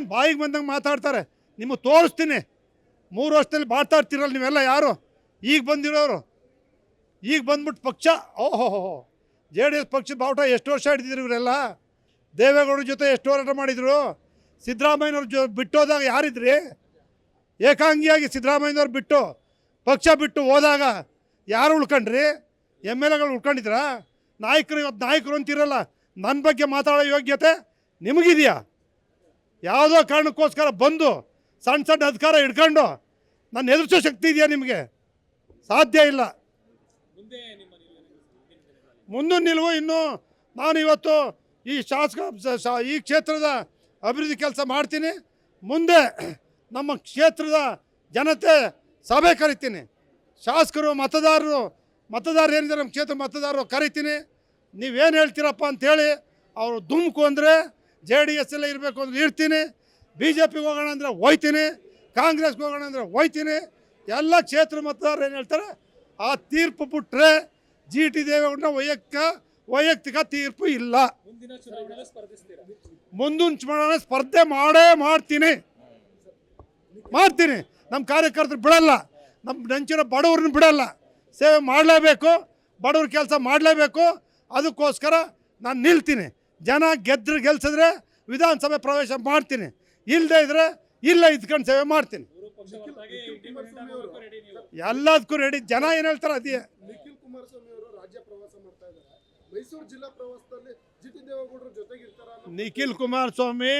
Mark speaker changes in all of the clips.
Speaker 1: ಏನು ಬಾಯಿಗೆ ಬಂದಂಗೆ ಮಾತಾಡ್ತಾರೆ. ನಿಮಗೆ ತೋರಿಸ್ತೀನಿ. 3 ವರ್ಷದಲ್ಲಿ ಮಾತಾಡ್ತಿರಲ್ಲ ನೀವೆಲ್ಲ ಯಾರು ಈಗ ಬಂದಿರೋರು. ಈಗ ಬಂದ್ಬಿಟ್ಟು ಪಕ್ಷ ಓಹೋ JDS ಪಕ್ಷದ ಬಾವುಟ ಎಷ್ಟು ವರ್ಷ ಹಿಡಿದಿದ್ರು ಇವರೆಲ್ಲ. ದೇವೇಗೌಡರ ಜೊತೆ ಎಷ್ಟು ಹೋರಾಟ ಮಾಡಿದರು. ಸಿದ್ದರಾಮಯ್ಯನವ್ರ ಬಿಟ್ಟೋದಾಗ ಯಾರಿದ್ರಿ? ಏಕಾಂಗಿಯಾಗಿ ಸಿದ್ದರಾಮಯ್ಯನವ್ರು ಬಿಟ್ಟು ಪಕ್ಷ ಬಿಟ್ಟು ಹೋದಾಗ ಯಾರು ಉಳ್ಕೊಂಡ್ರಿ? MLAಗಳು ಉಳ್ಕೊಂಡಿದ್ರಾ? ನಾಯಕರು ಇವತ್ತು ನಾಯಕರು ಅಂತಿರಲ್ಲ. ನನ್ನ ಬಗ್ಗೆ ಮಾತಾಡೋ ಯೋಗ್ಯತೆ ನಿಮಗಿದೆಯಾ? ಯಾವುದೋ ಕಾರಣಕ್ಕೋಸ್ಕರ ಬಂದು ಸಣ್ಣ ಸಣ್ಣ ಅಧಿಕಾರ ಹಿಡ್ಕೊಂಡು ನಾನು ಎದುರಿಸೋ ಶಕ್ತಿ ಇದೆಯಾ ನಿಮಗೆ? ಸಾಧ್ಯ ಇಲ್ಲ. ಮುಂದಿನ ನಿಲುವು ಇನ್ನೂ ನಾನು ಇವತ್ತು ಈ ಈ ಕ್ಷೇತ್ರದ ಅಭಿವೃದ್ಧಿ ಕೆಲಸ ಮಾಡ್ತೀನಿ. ಮುಂದೆ ನಮ್ಮ ಕ್ಷೇತ್ರದ ಜನತೆ ಸಭೆ ಕರಿತೀನಿ. ಶಾಸಕರು ಮತದಾರರು ಏನಿದ್ದಾರೆ ನಮ್ಮ ಕ್ಷೇತ್ರ ಮತದಾರರು ಕರಿತೀನಿ. ನೀವೇನು ಹೇಳ್ತೀರಪ್ಪ ಅಂಥೇಳಿ ಅವರು ದುಮ್ಕು ಅಂದರೆ JDS ಎಲ್ಲ ಇರಬೇಕು ಅಂದ್ರೆ ಇರ್ತೀನಿ. BJPಗೆ ಹೋಗೋಣ ಅಂದರೆ ಹೋಯ್ತೀನಿ. ಕಾಂಗ್ರೆಸ್ಗೆ ಹೋಗೋಣ ಅಂದರೆ ಹೋಯ್ತೀನಿ. ಎಲ್ಲ ಕ್ಷೇತ್ರ ಮತದಾರರು ಏನು ಹೇಳ್ತಾರೆ ಆ ತೀರ್ಪು ಬಿಟ್ಟರೆ GT ದೇವೇಗೌಡನ ವೈಯಕ್ತಿಕ ತೀರ್ಪು ಇಲ್ಲ. ಮುಂದಿನ ಚುನಾವಣೆ ಸ್ಪರ್ಧೆ ಮಾಡ್ತೀನಿ. ನಮ್ಮ ಕಾರ್ಯಕರ್ತರು ಬಿಡಲ್ಲ. ನಮ್ಮ ನೆಂಚಿನ ಬಡವ್ರನ್ನ ಬಿಡಲ್ಲ. ಸೇವೆ ಮಾಡಲೇಬೇಕು. ಬಡವ್ರ ಕೆಲಸ ಮಾಡಲೇಬೇಕು. ಅದಕ್ಕೋಸ್ಕರ ನಾನು ನಿಲ್ತೀನಿ. ಜನ ಗೆಲ್ಸಿದ್ರೆ ವಿಧಾನಸಭೆ ಪ್ರವೇಶ ಮಾಡ್ತೀನಿ. ಇಲ್ಲದೇ ಇದ್ರೆ ಇಲ್ಲ ಇದ್ಕೊಂಡು ಸೇವೆ ಮಾಡ್ತೀನಿ. ಎಲ್ಲದಕ್ಕೂ ರೆಡಿ. ಜನ ಏನು ಹೇಳ್ತಾರೆ ಅದೇ.
Speaker 2: ನಿಖಿಲ್ ಕುಮಾರಸ್ವಾಮಿ ಅವರು ರಾಜ್ಯ ಪ್ರವಾಸ ಮಾಡ್ತಾ ಇದ್ದಾರೆ. ಮೈಸೂರು ಜಿಲ್ಲಾ ಪ್ರವಾಸದಲ್ಲಿ GT ದೇವೇಗೌಡರ ಜೊತೆಗಿರ್ತಾರ.
Speaker 1: ನಿಖಿಲ್ ಕುಮಾರಸ್ವಾಮಿ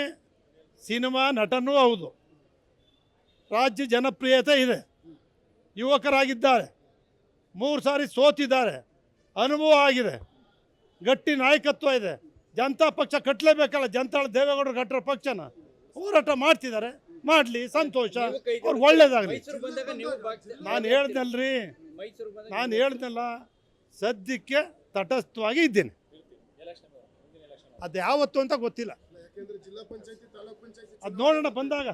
Speaker 1: ಸಿನಿಮಾ ನಟನೂ ಹೌದು. ರಾಜ್ಯ ಜನಪ್ರಿಯತೆ ಇದೆ. ಯುವಕರಾಗಿದ್ದಾರೆ. 3 ಸಾರಿ ಸೋತಿದ್ದಾರೆ. ಅನುಭವ ಆಗಿದೆ. ಗಟ್ಟಿ ನಾಯಕತ್ವ ಇದೆ. ಜನತಾ ಪಕ್ಷ ಕಟ್ಟಲೇಬೇಕಲ್ಲ. ಜನತಾ ದೇವೇಗೌಡರು ಕಟ್ಟರೋ ಪಕ್ಷನ ಹೋರಾಟ ಮಾಡ್ತಿದ್ದಾರೆ. ಮಾಡಲಿ, ಸಂತೋಷ. ಅವ್ರಿಗೆ ಒಳ್ಳೇದಾಗಲಿ. ನಾನು ಹೇಳ್ದಲ್ಲ ಸದ್ಯಕ್ಕೆ ತಟಸ್ಥವಾಗಿ ಇದ್ದೇನೆ. ಅದು ಯಾವತ್ತು ಅಂತ ಗೊತ್ತಿಲ್ಲ.
Speaker 2: ಜಿಲ್ಲಾ ಪಂಚಾಯತಿ ತಾಲೂಕ್ ಪಂಚಾಯತಿ
Speaker 1: ಅದು ನೋಡೋಣ ಬಂದಾಗ.